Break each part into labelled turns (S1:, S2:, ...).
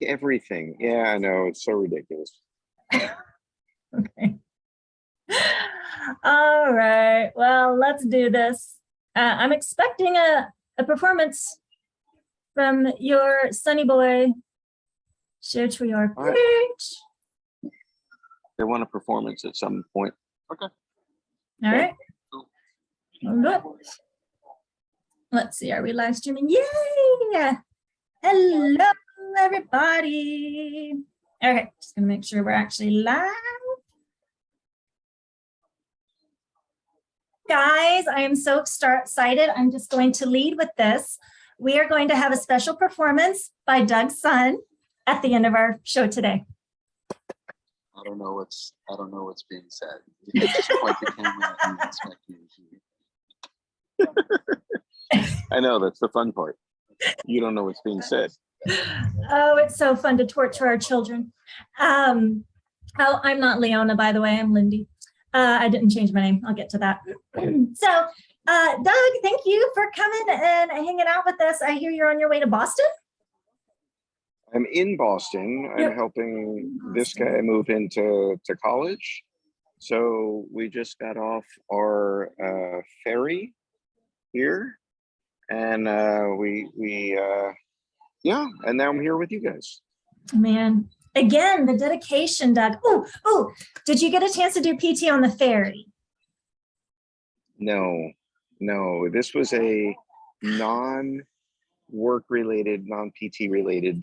S1: everything. Yeah, I know, it's so ridiculous.
S2: Okay. All right. Well, let's do this. I'm expecting a performance from your Sunny Boy. Share to your page.
S1: They want a performance at some point. Okay.
S2: All right. Good. Let's see. Are we live streaming? Yay! Hello, everybody. Okay, just gonna make sure we're actually live. Guys, I am so excited. I'm just going to lead with this. We are going to have a special performance by Doug's son at the end of our show today.
S1: I don't know what's being said. You just point the camera and expect me to hear. I know, that's the fun part. You don't know what's being said.
S2: Oh, it's so fun to torture our children. Oh, I'm not Leona, by the way. I'm Lindy. I didn't change my name. I'll get to that. So, Doug, thank you for coming and hanging out with us. I hear you're on your way to Boston.
S1: I'm in Boston. I'm helping this guy move into college. So we just got off our ferry here, and and now I'm here with you guys.
S2: Man, again, the dedication, Doug. Oh, did you get a chance to do PT on the ferry?
S1: No, this was a non-work related, non-PT related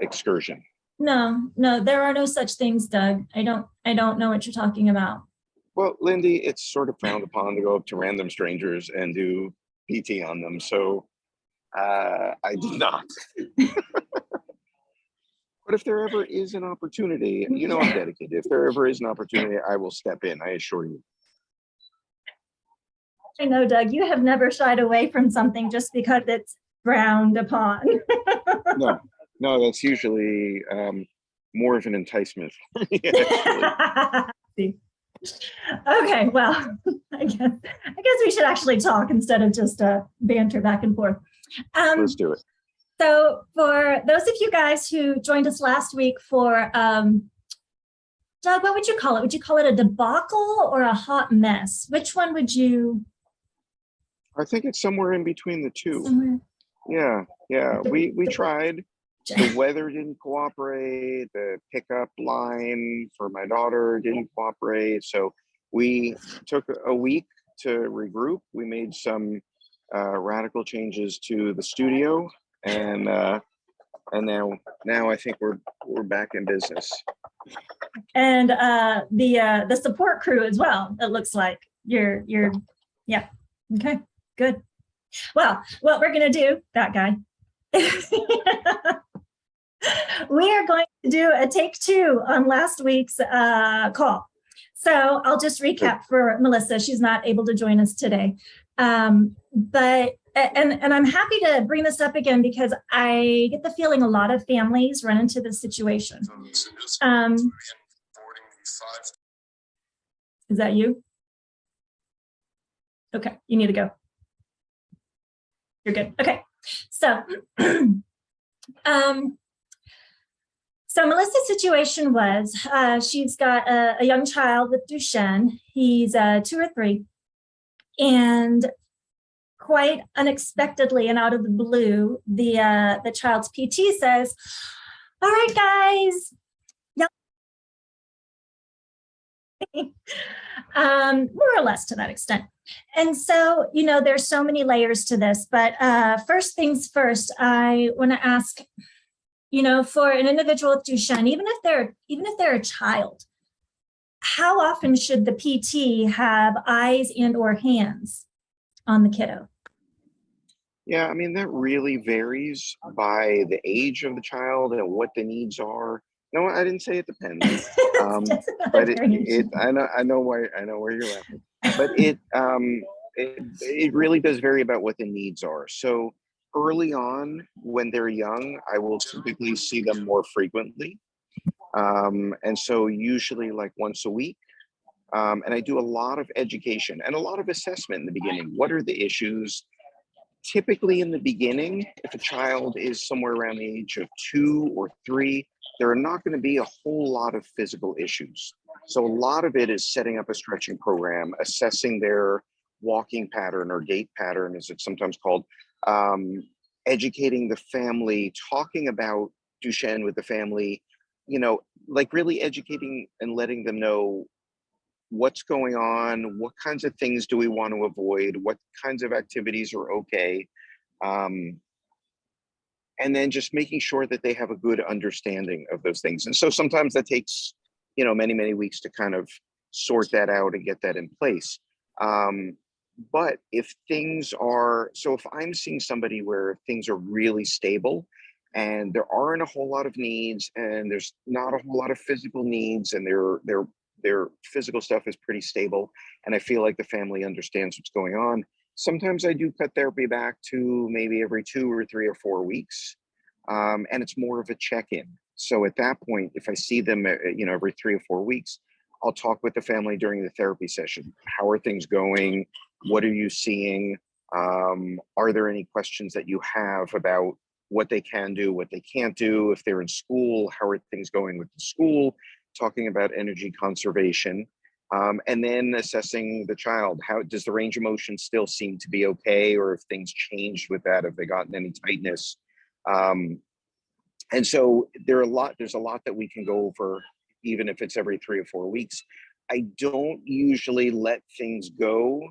S1: excursion.
S2: No, there are no such things, Doug. I don't know what you're talking about.
S1: Well, Lindy, it's sort of frowned upon to go up to random strangers and do PT on them, so I did not. But if there ever is an opportunity, you know I'm dedicated. If there ever is an opportunity, I will step in, I assure you.
S2: I know, Doug, you have never shied away from something just because it's frowned upon.
S1: No, that's usually more of an enticement for me, actually.
S2: Okay, well, I guess we should actually talk instead of just banter back and forth.
S1: Let's do it.
S2: So for those of you guys who joined us last week for, Doug, what would you call it? Would you call it a debacle or a hot mess? Which one would you?
S1: I think it's somewhere in between the two.
S2: Somewhere.
S1: Yeah. We tried. The weather didn't cooperate. The pickup line for my daughter didn't cooperate. So we took a week to regroup. We made some radical changes to the studio, and now I think we're back in business.
S2: And the support crew as well. It looks like you're yeah. Okay, good. Well, what we're gonna do, that guy. We are going to do a take two on last week's call. So I'll just recap for Melissa. She's not able to join us today. But I'm happy to bring this up again because I get the feeling a lot of families run into this situation. Is that you? Okay, you need to go. You're good. Okay, so so Melissa's situation was she's got a young child with Duchenne. He's 2 or 3, and quite unexpectedly and out of the blue, the child's PT says, "All right, guys." More or less to that extent. And so, there's so many layers to this, but first things first, I want to ask, for an individual with Duchenne, even if they're a child, how often should the PT have eyes and or hands on the kiddo?
S1: Yeah, I mean, that really varies by the age of the child and what the needs are. No, I didn't say it depends. But I know where you're laughing. But it really does vary about what the needs are. So early on, when they're young, I will typically see them more frequently. And so usually like once a week. And I do a lot of education and a lot of assessment in the beginning. What are the issues? Typically in the beginning, if a child is somewhere around the age of 2 or 3, there are not going to be a whole lot of physical issues. So a lot of it is setting up a stretching program, assessing their walking pattern or gait pattern, as it's sometimes called, um, educating the family, talking about Duchenne with the family, like really educating and letting them know what's going on, what kinds of things do we want to avoid, what kinds of activities are okay, um, and then just making sure that they have a good understanding of those things. And so sometimes that takes, many, many weeks to kind of sort that out and get that in place. But if if I'm seeing somebody where things are really stable and there aren't a whole lot of needs and there's not a whole lot of physical needs and their physical stuff is pretty stable, and I feel like the family understands what's going on, sometimes I do cut therapy back to maybe every 2 or 3 or 4 weeks, and it's more of a check-in. So at that point, if I see them, every 3 or 4 weeks, I'll talk with the family during the therapy session. How are things going? What are you seeing? Are there any questions that you have about what they can do, what they can't do? If they're in school, how are things going with the school? Talking about energy conservation, and then assessing the child. How does the range of motion still seem to be okay, or if things changed with that, have they gotten any tightness? And so there's a lot that we can go over, even if it's every 3 or 4 weeks. I don't usually let things go.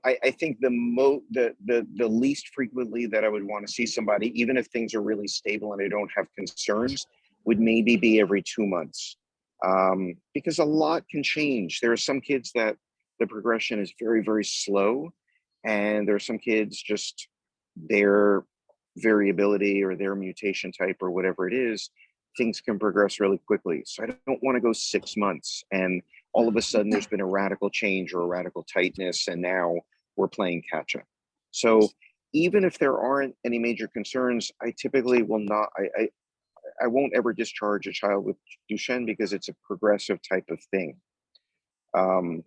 S1: I think the least frequently that I would want to see somebody, even if things are really stable and I don't have concerns, would maybe be every 2 months, because a lot can change. There are some kids that the progression is very, very slow, and there are some kids, just their variability or their mutation type or whatever it is, things can progress really quickly. So I don't want to go 6 months and all of a sudden there's been a radical change or a radical tightness, and now we're playing catch up. So even if there aren't any major concerns, I typically will not, I won't ever discharge a child with Duchenne because it's a progressive type of thing. Um,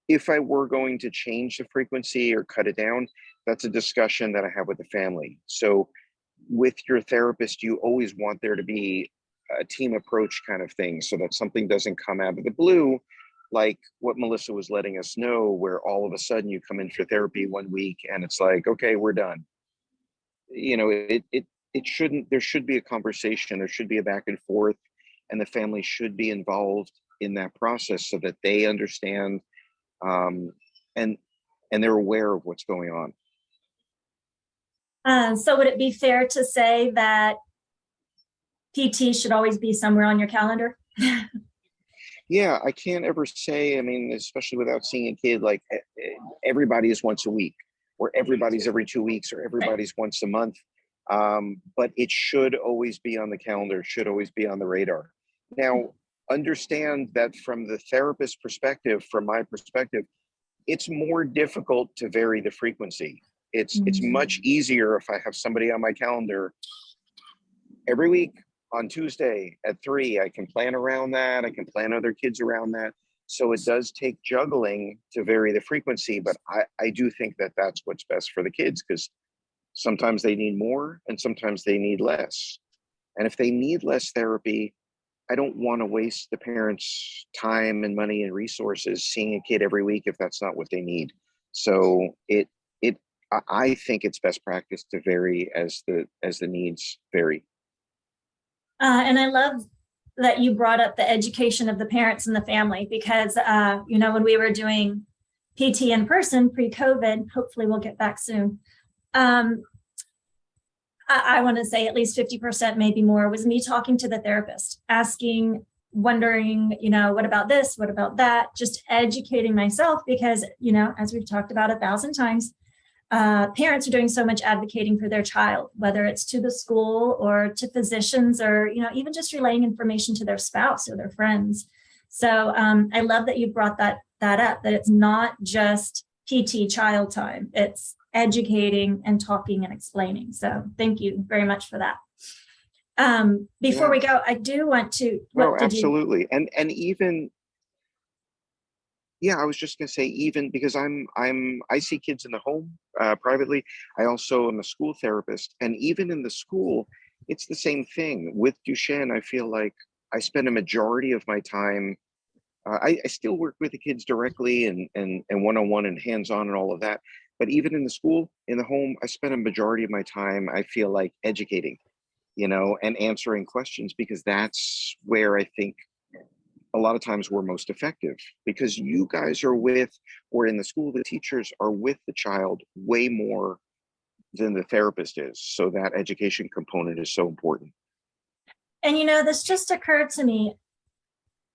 S1: if I were going to change the frequency or cut it down, that's a discussion that I have with the family. So with your therapist, you always want there to be a team approach kind of thing, so that something doesn't come out of the blue, like what Melissa was letting us know, where all of a sudden you come in for therapy one week and it's like, okay, we're done. It shouldn't. There should be a conversation. There should be a back and forth, and the family should be involved in that process so that they understand, um, and they're aware of what's going on.
S2: So would it be fair to say that PT should always be somewhere on your calendar?
S1: Yeah, I can't ever say, I mean, especially without seeing a kid, like everybody is once a week, or everybody's every 2 weeks, or everybody's once a month. But it should always be on the calendar, should always be on the radar. Now, understand that from the therapist perspective, from my perspective, it's more difficult to vary the frequency. It's much easier if I have somebody on my calendar every week on Tuesday at 3. I can plan around that. I can plan other kids around that. So it does take juggling to vary the frequency, but I do think that that's what's best for the kids, because sometimes they need more and sometimes they need less. And if they need less therapy, I don't want to waste the parents' time and money and resources seeing a kid every week if that's not what they need. So I think it's best practice to vary as the needs vary.
S2: And I love that you brought up the education of the parents and the family, because when we were doing PT in person pre-COVID, hopefully we'll get back soon. I want to say at least 50%, maybe more, was me talking to the therapist, asking, wondering, what about this? What about that? Just educating myself, because, as we've talked about 1,000 times, parents are doing so much advocating for their child, whether it's to the school or to physicians, or, even just relaying information to their spouse or their friends. So I love that you brought that up, that it's not just PT child time, it's educating and talking and explaining. So thank you very much for that. Before we go, I do want to.
S1: No, absolutely. And even Yeah, I was just gonna say, even because I see kids in the home privately. I also am a school therapist, and even in the school, it's the same thing with Duchenne. I feel like I spend a majority of my time. I still work with the kids directly and one on one and hands on and all of that. But even in the school, in the home, I spend a majority of my time. I feel like educating, and answering questions, because that's where I think a lot of times we're most effective, because you guys are with, or in the school, the teachers are with the child way more than the therapist is. So that education component is so important.
S2: And this just occurred to me.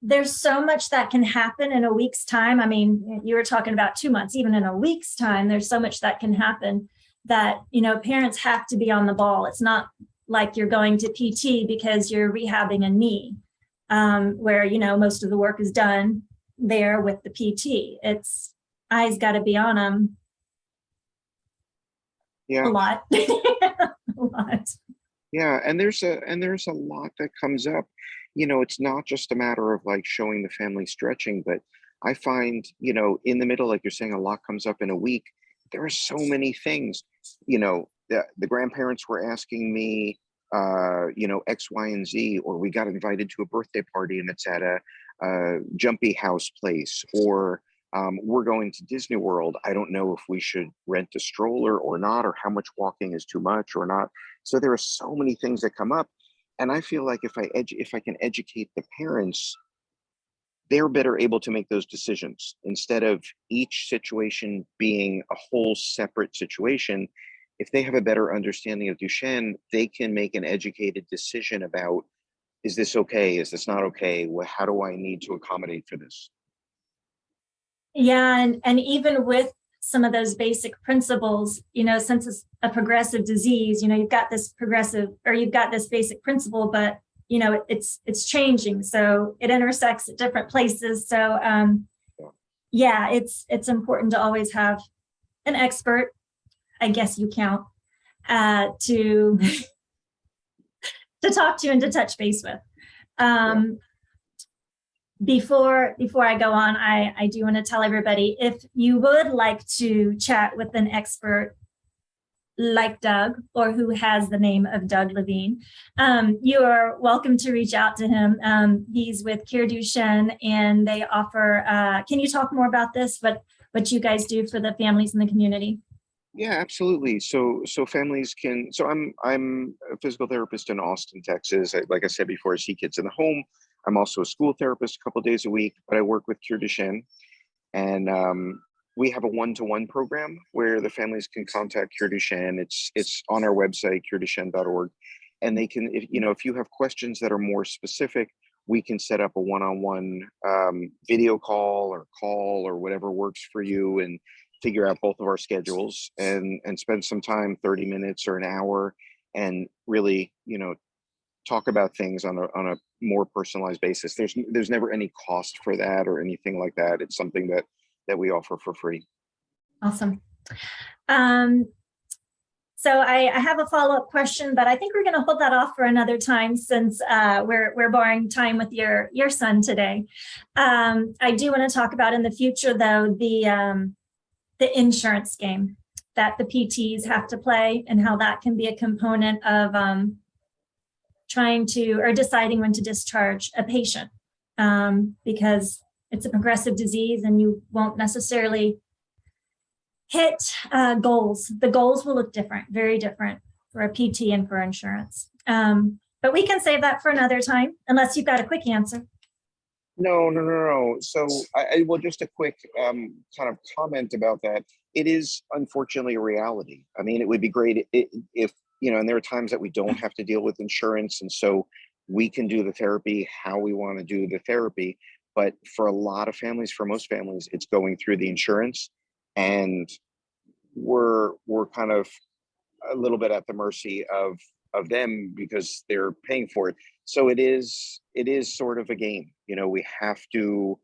S2: There's so much that can happen in a week's time. I mean, you were talking about 2 months, even in a week's time, there's so much that can happen that, parents have to be on the ball. It's not like you're going to PT because you're rehabbing a knee, where, most of the work is done there with the PT. It's eyes got to be on them
S1: Yeah.
S2: a lot. A lot.
S1: Yeah, and there's a lot that comes up. It's not just a matter of like showing the family stretching, but I find, in the middle, like you're saying, a lot comes up in a week. There are so many things. The grandparents were asking me, X, Y, and Z, or we got invited to a birthday party and it's at a jumpy house place, or we're going to Disney World. I don't know if we should rent a stroller or not, or how much walking is too much or not. So there are so many things that come up, and I feel like if I can educate the parents, they're better able to make those decisions instead of each situation being a whole separate situation. If they have a better understanding of Duchenne, they can make an educated decision about, is this okay? Is this not okay? How do I need to accommodate for this?
S2: Yeah, and even with some of those basic principles, since it's a progressive disease, you've got this basic principle, but it's changing, so it intersects at different places. So yeah, it's important to always have an expert, I guess you count, to to talk to and to touch base with. Before I go on, I do want to tell everybody, if you would like to chat with an expert like Doug, or who has the name of Doug Levine, you are welcome to reach out to him. He's with Cure Duchenne, and they offer, can you talk more about this, what you guys do for the families in the community?
S1: Yeah, absolutely. So families can. So I'm a physical therapist in Austin, Texas. Like I said before, I see kids in the home. I'm also a school therapist a couple of days a week, but I work with Cure Duchenne, and we have a one-to-one program where the families can contact Cure Duchenne. It's on our website, cureduchenne.org, and they can, if you have questions that are more specific, we can set up a one-on-one video call or whatever works for you, and figure out both of our schedules and spend some time, 30 minutes or an hour, and really, talk about things on a more personalized basis. There's never any cost for that or anything like that. It's something that we offer for free.
S2: Awesome. So I have a follow-up question, but I think we're going to hold that off for another time, since we're borrowing time with your son today. I do want to talk about in the future, though, the insurance game that the PTs have to play, and how that can be a component of trying to, or deciding when to discharge a patient, because it's a progressive disease and you won't necessarily hit goals. The goals will look different, very different, for a PT and for insurance. But we can save that for another time, unless you've got a quick answer.
S1: No. So I well, just a quick kind of comment about that. It is unfortunately a reality. I mean, it would be great if, and there are times that we don't have to deal with insurance, and so we can do the therapy how we want to do the therapy. But for a lot of families, for most families, it's going through the insurance, and we're kind of a little bit at the mercy of them because they're paying for it. So it is sort of a game. We have to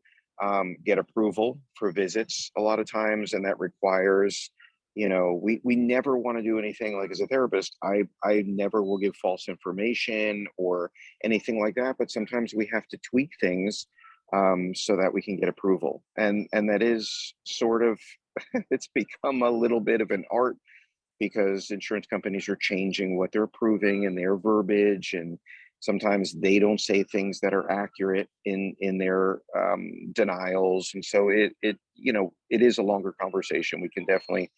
S1: get approval for visits a lot of times, and that requires, we never want to do anything, like, as a therapist, I never will give false information or anything like that, but sometimes we have to tweak things so that we can get approval. And that is sort of, it's become a little bit of an art because insurance companies are changing what they're approving and their verbiage, and sometimes they don't say things that are accurate in their denials. And so it it is a longer conversation. We can definitely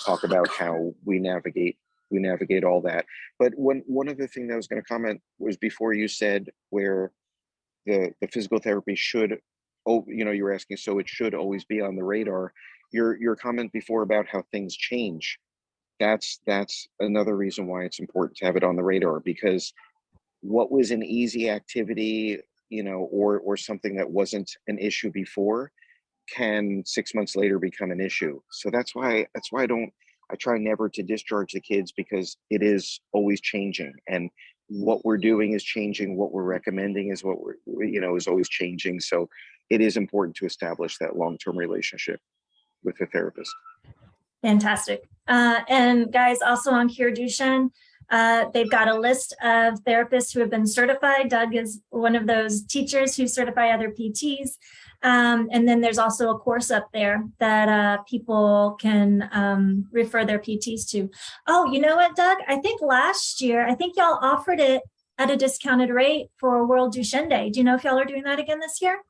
S1: talk about how we navigate all that. But one other thing that I was going to comment was before you said where the physical therapy should, you were asking, so it should always be on the radar. Your comment before about how things change, that's another reason why it's important to have it on the radar, because what was an easy activity, or something that wasn't an issue before, can 6 months later become an issue. So that's why I try never to discharge the kids, because it is always changing, and what we're doing is changing. What we're recommending is is always changing. So it is important to establish that long-term relationship with the therapist.
S2: Fantastic. And guys, also on Cure Duchenne, they've got a list of therapists who have been certified. Doug is one of those teachers who certify other PTs. And then there's also a course up there that people can refer their PTs to. Oh, you know what, Doug? I think last year, y'all offered it at a discounted rate for World Duchenne Day. Do you know if y'all are doing that again this year?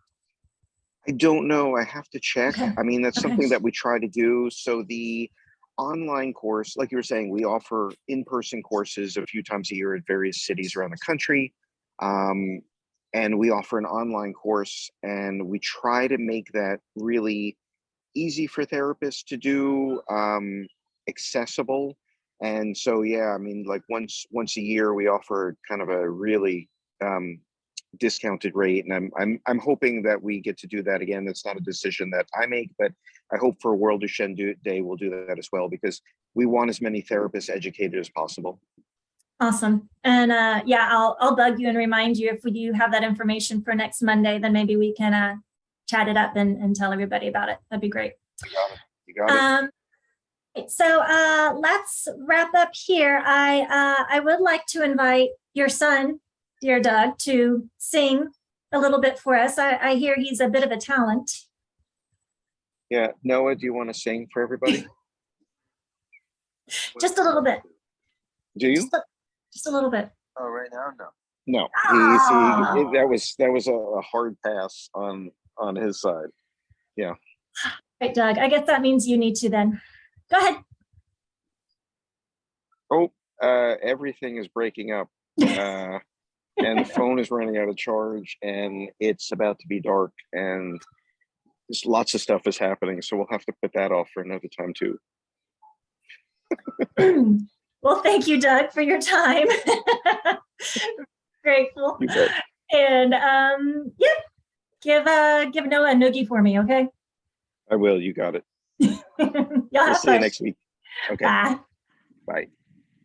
S1: I don't know. I have to check.
S2: Okay.
S1: I mean, that's something that we try to do. So the online course, like you were saying, we offer in-person courses a few times a year at various cities around the country. And we offer an online course, and we try to make that really easy for therapists to do, accessible. And so, yeah, I mean, like once a year, we offer kind of a really discounted rate, and I'm hoping that we get to do that again. That's not a decision that I make, but I hope for World Duchenne Day we'll do that as well, because we want as many therapists educated as possible.
S2: Awesome. And yeah, I'll bug you and remind you if you have that information for next Monday, then maybe we can chat it up and tell everybody about it. That'd be great.
S1: You got
S2: it. So let's wrap up here. I would like to invite your son, dear Doug, to sing a little bit for us. I hear he's a bit of a talent.
S1: Yeah. Noah, do you want to sing for everybody?
S2: Just a little bit.
S1: Do you?
S2: Just a little bit.
S3: Oh, right now, no.
S1: No. That was a hard pass on his side. Yeah.
S2: Right, Doug. I guess that means you need to then. Go ahead.
S1: Oh, everything is breaking up. And the phone is running out of charge, and it's about to be dark, and there's lots of stuff is happening. So we'll have to put that off for another time too.
S2: Well, thank you, Doug, for your time. Grateful. And yeah, give Noah a noogie for me, okay?
S1: I will. You got it.
S2: Y'all
S1: We'll see you next week. Okay.
S2: Bye.
S1: Bye.